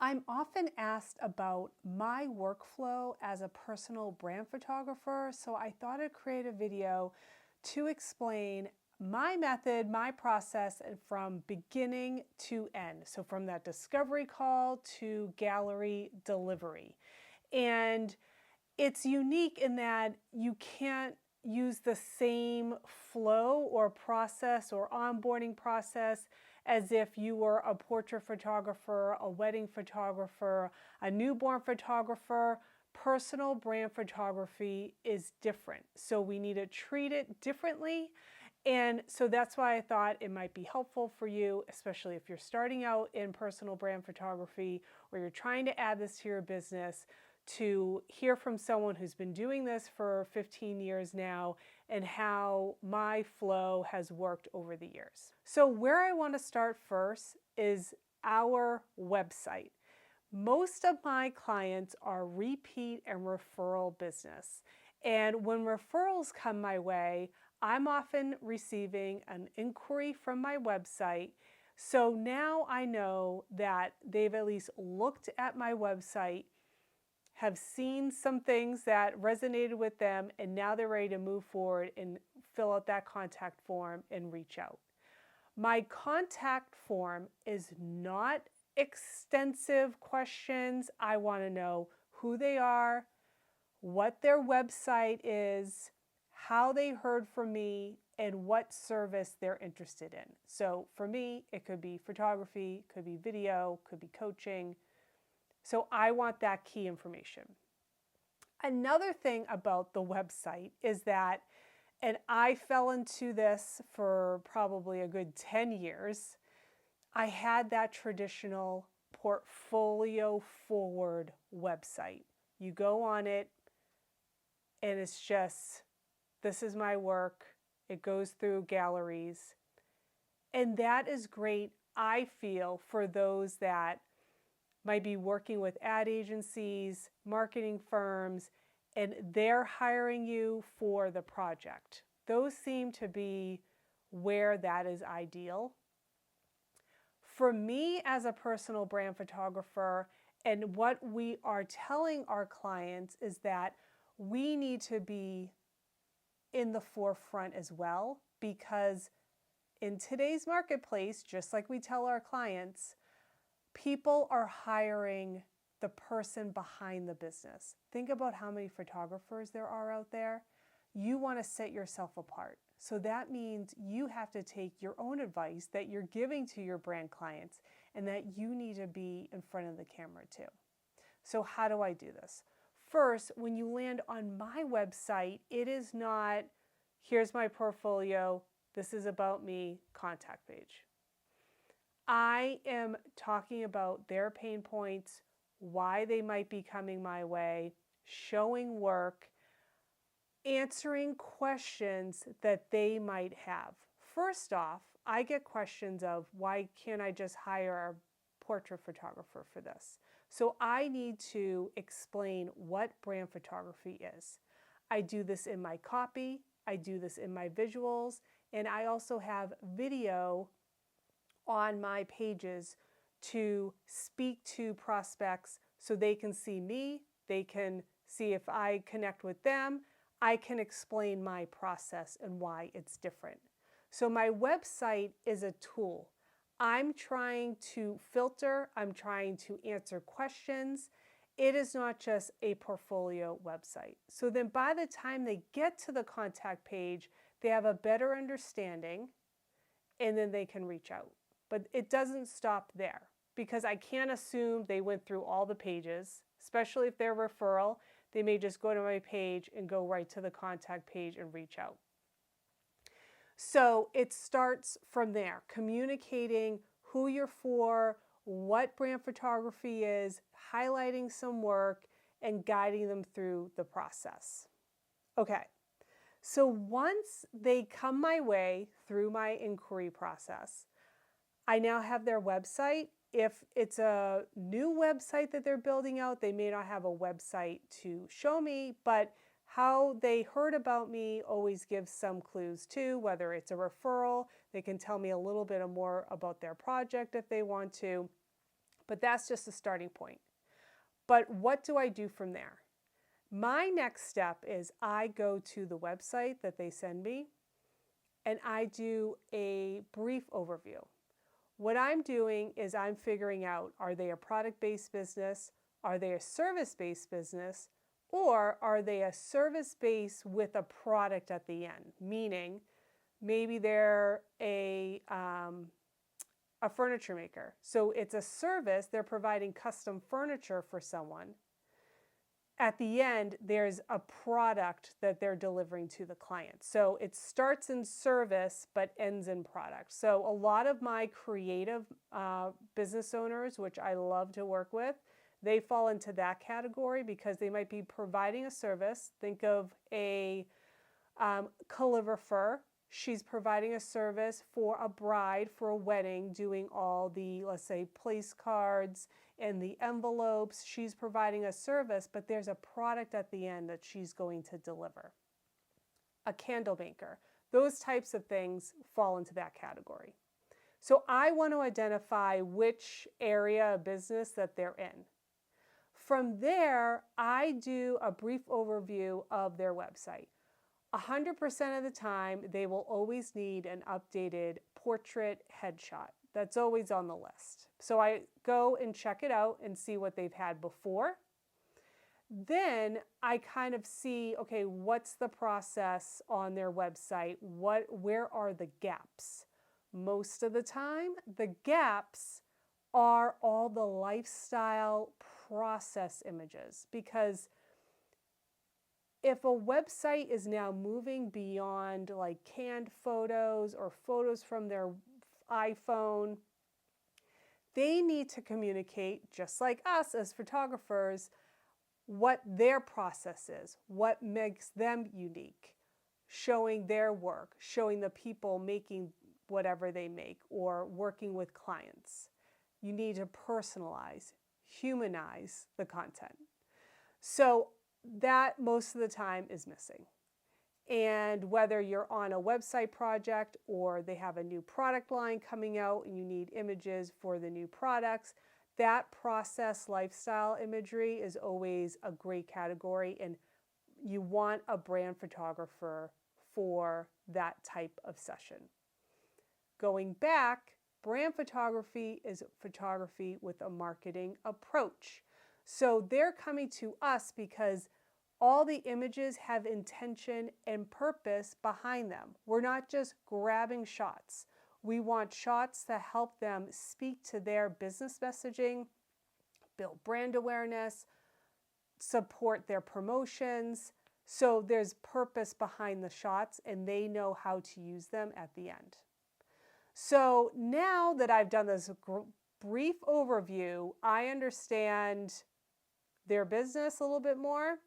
I'm often asked about my workflow as a personal brand photographer, so I thought I'd create a video to explain my method, my process, and from beginning to end. So from that discovery call to gallery delivery. And it's unique in that you can't use the same flow or process or onboarding process as if you were a portrait photographer, a wedding photographer, a newborn photographer. Personal brand photography is different. So we need to treat it differently. And so that's why I thought it might be helpful for you, especially if you're starting out in personal brand photography or you're trying to add this to your business, to hear from someone who's been doing this for 15 years now and how my flow has worked over the years. So where I want to start first is our website. Most of my clients are repeat and referral business. And when referrals come my way, I'm often receiving an inquiry from my website. So now I know that they've at least looked at my website, have seen some things that resonated with them, and now they're ready to move forward and fill out that contact form and reach out. My contact form is not extensive questions. I want to know who they are, what their website is, how they heard from me, and what service they're interested in. So for me, it could be photography, could be video, could be coaching. So I want that key information. Another thing about the website is that, and I fell into this for probably a good 10 years, I had that traditional portfolio forward website. You go on it and it's just, this is my work. It goes through galleries. And that is great, I feel, for those that might be working with ad agencies, marketing firms, and they're hiring you for the project. Those seem to be where that is ideal. For me as a personal brand photographer, and what we are telling our clients is that we need to be in the forefront as well, because in today's marketplace, just like we tell our clients, people are hiring the person behind the business. Think about how many photographers there are out there. You want to set yourself apart. So that means you have to take your own advice that you're giving to your brand clients and that you need to be in front of the camera too. So how do I do this? First, when you land on my website, it is not, here's my portfolio, this is about me, contact page. I am talking about their pain points, why they might be coming my way, showing work, answering questions that they might have. First off, I get questions of, why can't I just hire a portrait photographer for this? So I need to explain what brand photography is. I do this in my copy, I do this in my visuals, and I also have video on my pages to speak to prospects so they can see me, they can see if I connect with them, I can explain my process and why it's different. So my website is a tool. I'm trying to filter, I'm trying to answer questions. It is not just a portfolio website. So then by the time they get to the contact page, they have a better understanding and then they can reach out. But it doesn't stop there, because I can't assume they went through all the pages, especially if they're referral. They may just go to my page and go right to the contact page and reach out. So it starts from there, communicating who you're for, what brand photography is, highlighting some work, and guiding them through the process. Okay, so once they come my way through my inquiry process, I now have their website. If it's a new website that they're building out, they may not have a website to show me, but how they heard about me always gives some clues too, whether it's a referral, they can tell me a little bit more about their project if they want to. But that's just a starting point. But what do I do from there? My next step is I go to the website that they send me and I do a brief overview. What I'm doing is I'm figuring out, are they a product-based business? Are they a service-based business? Or are they a service-based with a product at the end? Meaning, maybe they're a furniture maker. So it's a service, they're providing custom furniture for someone. At the end, there's a product that they're delivering to the client. So it starts in service, but ends in product. So a lot of my creative business owners, which I love to work with, they fall into that category because they might be providing a service. Think of a calligrapher. She's providing a service for a bride for a wedding, doing all the, let's say, place cards and the envelopes. She's providing a service, but there's a product at the end that she's going to deliver. A candle maker. Those types of things fall into that category. So I want to identify which area of business that they're in. From there, I do a brief overview of their website. 100% of the time, they will always need an updated portrait headshot. That's always on the list. So I go and check it out and see what they've had before. Then I kind of see, okay, what's the process on their website? Where are the gaps? Most of the time, the gaps are all the lifestyle process images, because if a website is now moving beyond like canned photos or photos from their iPhone, they need to communicate, just like us as photographers, what their process is, what makes them unique, showing their work, showing the people making whatever they make or working with clients. You need to personalize, humanize the content. So that most of the time is missing. And whether you're on a website project or they have a new product line coming out and you need images for the new products, that process lifestyle imagery is always a great category, and you want a brand photographer for that type of session. Going back, brand photography is photography with a marketing approach. So they're coming to us because all the images have intention and purpose behind them. We're not just grabbing shots. We want shots that help them speak to their business messaging, build brand awareness, support their promotions. So there's purpose behind the shots and they know how to use them at the end. So now that I've done this brief overview, I understand their business a little bit more.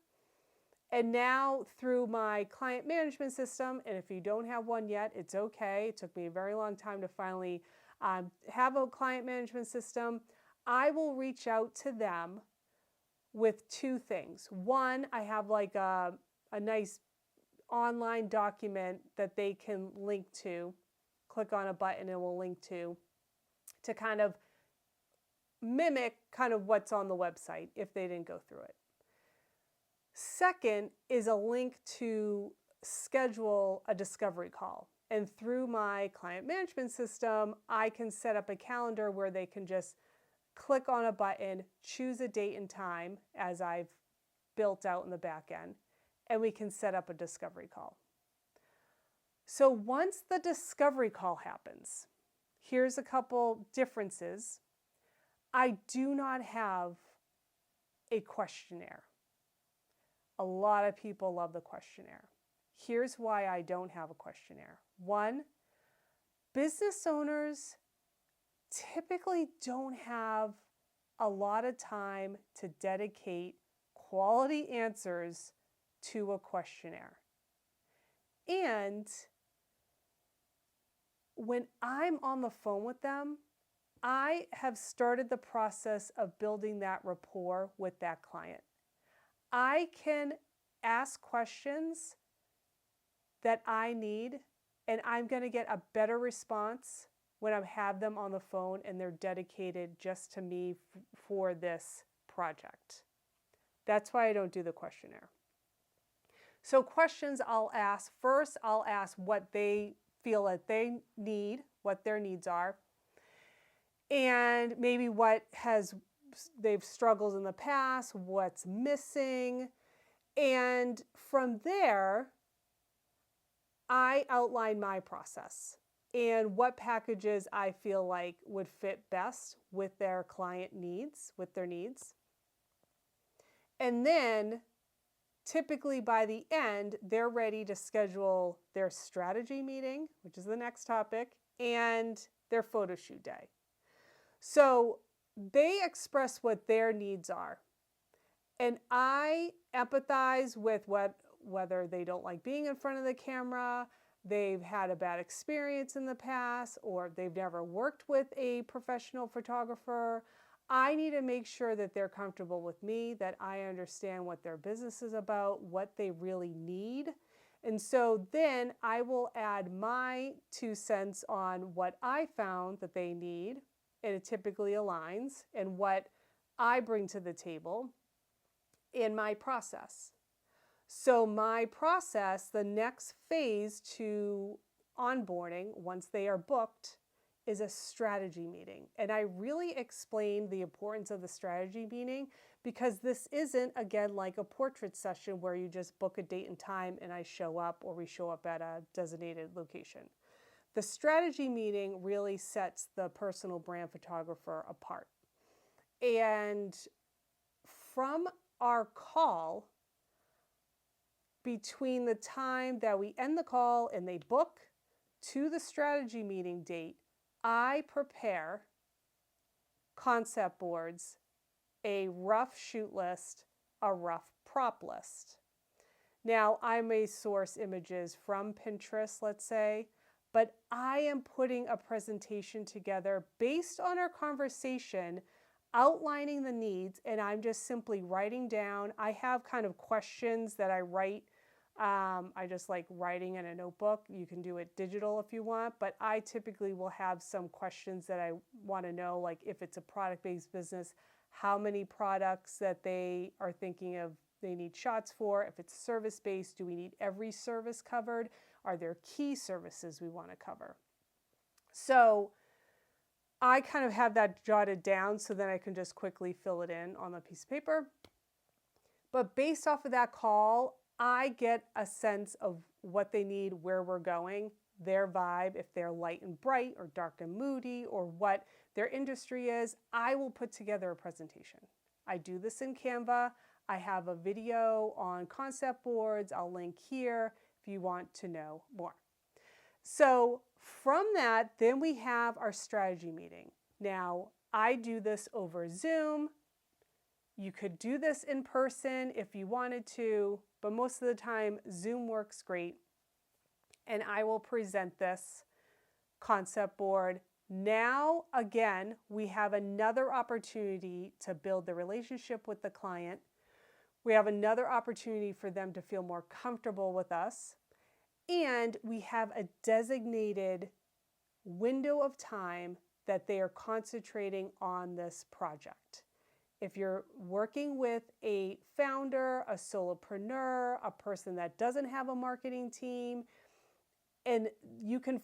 And now through my client management system, and if you don't have one yet, it's okay. It took me a very long time to finally have a client management system. I will reach out to them with two things. One, I have like a nice online document that they can link to. Click on a button and it will link to kind of mimic kind of what's on the website if they didn't go through it. Second is a link to schedule a discovery call. And through my client management system, I can set up a calendar where they can just click on a button, choose a date and time as I've built out in the back end, and we can set up a discovery call. So once the discovery call happens, here's a couple differences. I do not have a questionnaire. A lot of people love the questionnaire. Here's why I don't have a questionnaire. One, business owners typically don't have a lot of time to dedicate quality answers to a questionnaire. And when I'm on the phone with them, I have started the process of building that rapport with that client. I can ask questions that I need, and I'm going to get a better response when I have them on the phone and they're dedicated just to me for this project. That's why I don't do the questionnaire. So questions I'll ask. First, I'll ask what they feel that they need, what their needs are, and maybe they've struggled in the past, what's missing. And from there, I outline my process and what packages I feel like would fit best with their client needs, with their needs. And then typically by the end, they're ready to schedule their strategy meeting, which is the next topic, and their photo shoot day. So they express what their needs are. And I empathize with whether they don't like being in front of the camera, they've had a bad experience in the past, or they've never worked with a professional photographer. I need to make sure that they're comfortable with me, that I understand what their business is about, what they really need. And so then I will add my 2 cents on what I found that they need, and it typically aligns, and what I bring to the table in my process. So my process, the next phase to onboarding, once they are booked, is a strategy meeting. And I really explain the importance of the strategy meeting because this isn't, again, like a portrait session where you just book a date and time and I show up or we show up at a designated location. The strategy meeting really sets the personal brand photographer apart. And from our call, between the time that we end the call and they book to the strategy meeting date, I prepare concept boards, a rough shoot list, a rough prop list. Now, I may source images from Pinterest, let's say, but I am putting a presentation together based on our conversation, outlining the needs, and I'm just simply writing down. I have kind of questions that I write. I just like writing in a notebook. You can do it digital if you want, but I typically will have some questions that I want to know, like if it's a product-based business, how many products that they are thinking of they need shots for. If it's service-based, do we need every service covered? Are there key services we want to cover? So I kind of have that jotted down so that I can just quickly fill it in on a piece of paper. But based off of that call, I get a sense of what they need, where we're going, their vibe, if they're light and bright or dark and moody, or what their industry is. I will put together a presentation. I do this in Canva. I have a video on concept boards. I'll link here if you want to know more. So from that, then we have our strategy meeting. Now, I do this over Zoom. You could do this in person if you wanted to, but most of the time, Zoom works great. And I will present this concept board. Now, again, we have another opportunity to build the relationship with the client. We have another opportunity for them to feel more comfortable with us. And we have a designated window of time that they are concentrating on this project. If you're working with a founder, a solopreneur, a person that doesn't have a marketing team, and you can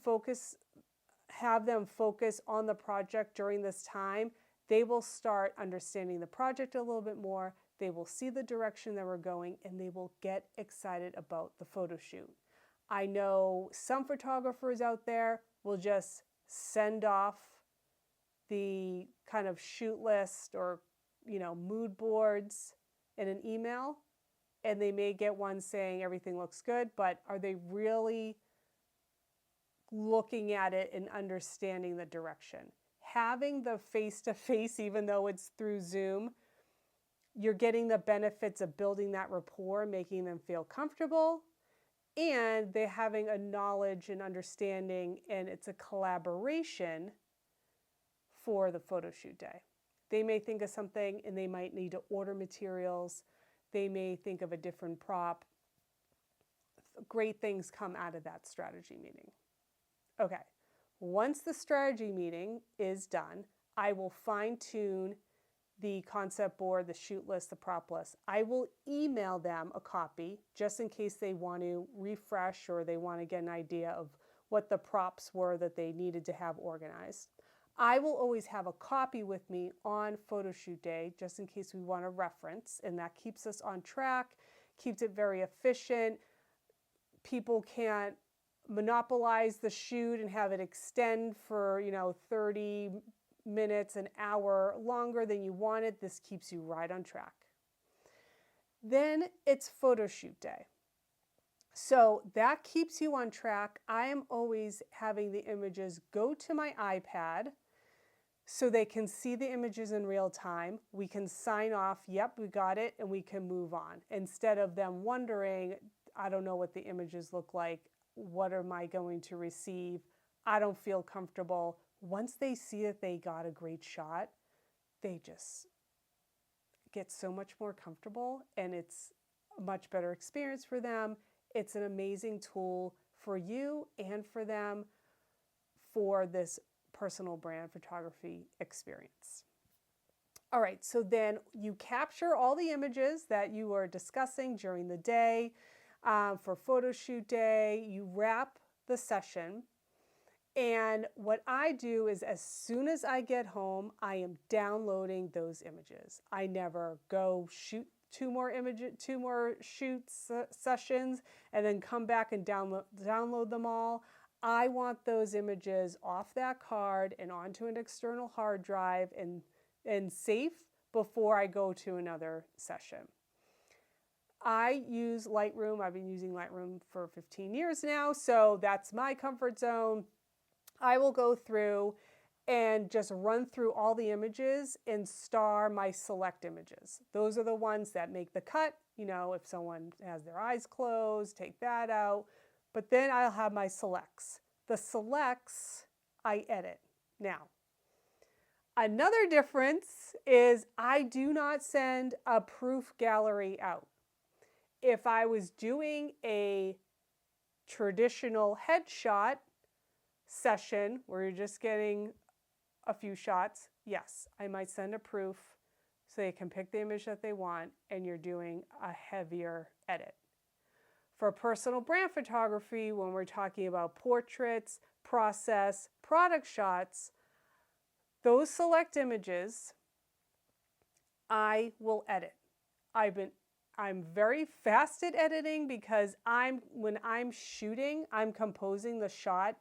have them focus on the project during this time, they will start understanding the project a little bit more. They will see the direction that we're going, and they will get excited about the photo shoot. I know some photographers out there will just send off the kind of shoot list or mood boards in an email, and they may get one saying everything looks good, but are they really looking at it and understanding the direction? Having the face-to-face, even though it's through Zoom, you're getting the benefits of building that rapport, making them feel comfortable, and they're having a knowledge and understanding, and it's a collaboration for the photo shoot day. They may think of something and they might need to order materials. They may think of a different prop. Great things come out of that strategy meeting. Okay, Once the strategy meeting is done, I will fine-tune the concept board, the shoot list, the prop list. I will email them a copy just in case they want to refresh or they want to get an idea of what the props were that they needed to have organized. I will always have a copy with me on photo shoot day just in case we want to reference, and that keeps us on track, keeps it very efficient. People can't monopolize the shoot and have it extend for 30 minutes, an hour longer than you wanted. This keeps you right on track. Then it's photo shoot day. So that keeps you on track. I am always having the images go to my iPad so they can see the images in real time. We can sign off, yep, we got it, and we can move on. Instead of them wondering, I don't know what the images look like, what am I going to receive? I don't feel comfortable. Once they see that they got a great shot, they just get so much more comfortable, and it's a much better experience for them. It's an amazing tool for you and for them for this personal brand photography experience. All right, so then you capture all the images that you are discussing during the day. For photo shoot day, you wrap the session. And what I do is as soon as I get home, I am downloading those images. I never go shoot two more sessions and then come back and download them all. I want those images off that card and onto an external hard drive and safe before I go to another session. I use Lightroom. I've been using Lightroom for 15 years now, so that's my comfort zone. I will go through and just run through all the images and star my select images. Those are the ones that make the cut. If someone has their eyes closed, take that out. But then I'll have my selects. The selects I edit. Now, another difference is I do not send a proof gallery out. If I was doing a traditional headshot session where you're just getting a few shots, yes, I might send a proof so they can pick the image that they want and you're doing a heavier edit. For personal brand photography, when we're talking about portraits, process, product shots, those select images, I will edit. I'm very fast at editing because when I'm shooting, I'm composing the shot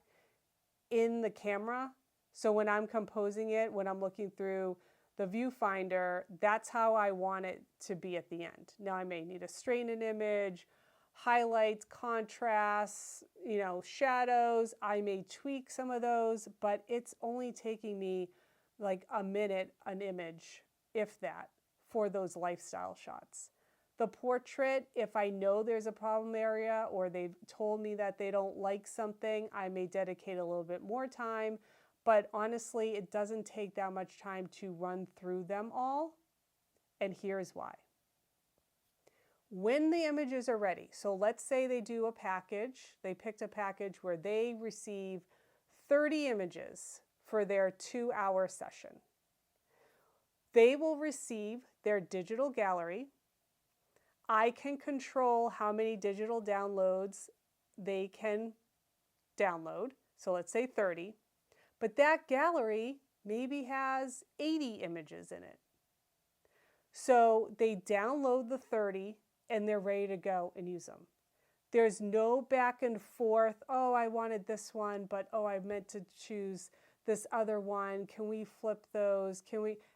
in the camera. So when I'm composing it, when I'm looking through the viewfinder, that's how I want it to be at the end. Now I may need to straighten an image, highlights, contrasts, shadows. I may tweak some of those, but it's only taking me like a minute an image, if that, for those lifestyle shots. The portrait, if I know there's a problem area or they've told me that they don't like something, I may dedicate a little bit more time. But honestly, it doesn't take that much time to run through them all. And here's why. When the images are ready, so let's say they do a package, they picked a package where they receive 30 images for their 2-hour session. They will receive their digital gallery. I can control how many digital downloads they can download. So let's say 30, but that gallery maybe has 80 images in it. So they download the 30 and they're ready to go and use them. There's no back and forth, oh, I wanted this one, but oh, I meant to choose this other one. Can we flip those?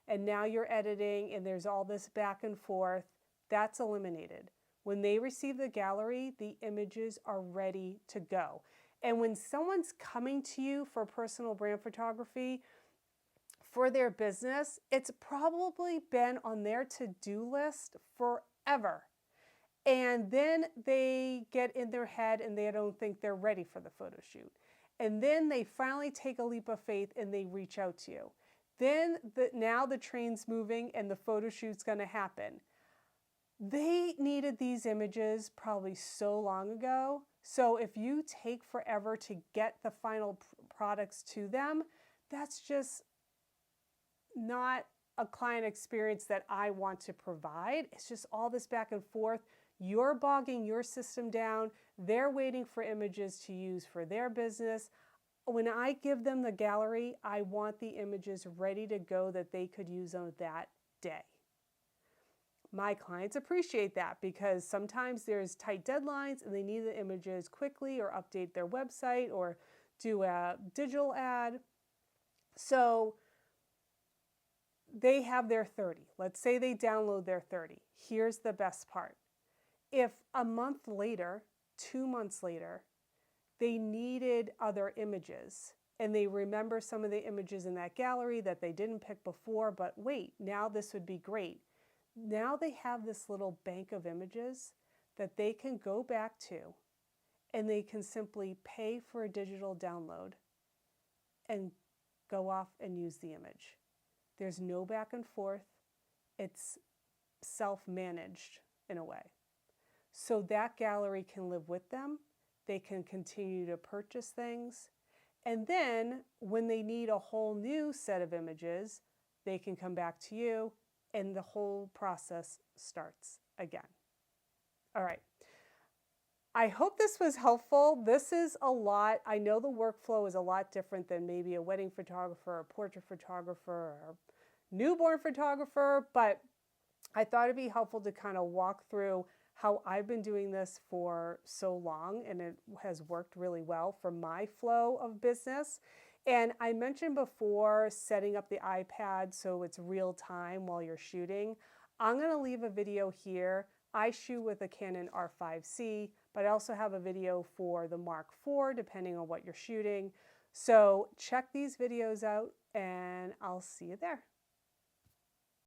And now you're editing and there's all this back and forth. That's eliminated. When they receive the gallery, the images are ready to go. And when someone's coming to you for personal brand photography for their business, it's probably been on their to-do list forever. And then they get in their head and they don't think they're ready for the photo shoot. And then they finally take a leap of faith and they reach out to you. Then now the train's moving and the photo shoot's going to happen. They needed these images probably so long ago. So if you take forever to get the final products to them, that's just not a client experience that I want to provide. It's just all this back and forth. You're bogging your system down. They're waiting for images to use for their business. When I give them the gallery, I want the images ready to go that they could use on that day. My clients appreciate that because sometimes there's tight deadlines and they need the images quickly or update their website or do a digital ad. So they have their 30. Let's say they download their 30. Here's the best part. If a month later, 2 months later, they needed other images and they remember some of the images in that gallery that they didn't pick before, but wait, now this would be great. Now they have this little bank of images that they can go back to and they can simply pay for a digital download and go off and use the image. There's no back and forth. It's self-managed in a way. So that gallery can live with them. They can continue to purchase things. And then when they need a whole new set of images, they can come back to you and the whole process starts again. All right. I hope this was helpful. This is a lot. I know the workflow is a lot different than maybe a wedding photographer, or portrait photographer, or newborn photographer, but I thought it'd be helpful to kind of walk through how I've been doing this for so long, and it has worked really well for my flow of business. And I mentioned before setting up the iPad so it's real time while you're shooting. I'm going to leave a video here. I shoot with a Canon R5C, but I also have a video for the Mark IV, depending on what you're shooting. So check these videos out, and I'll see you there.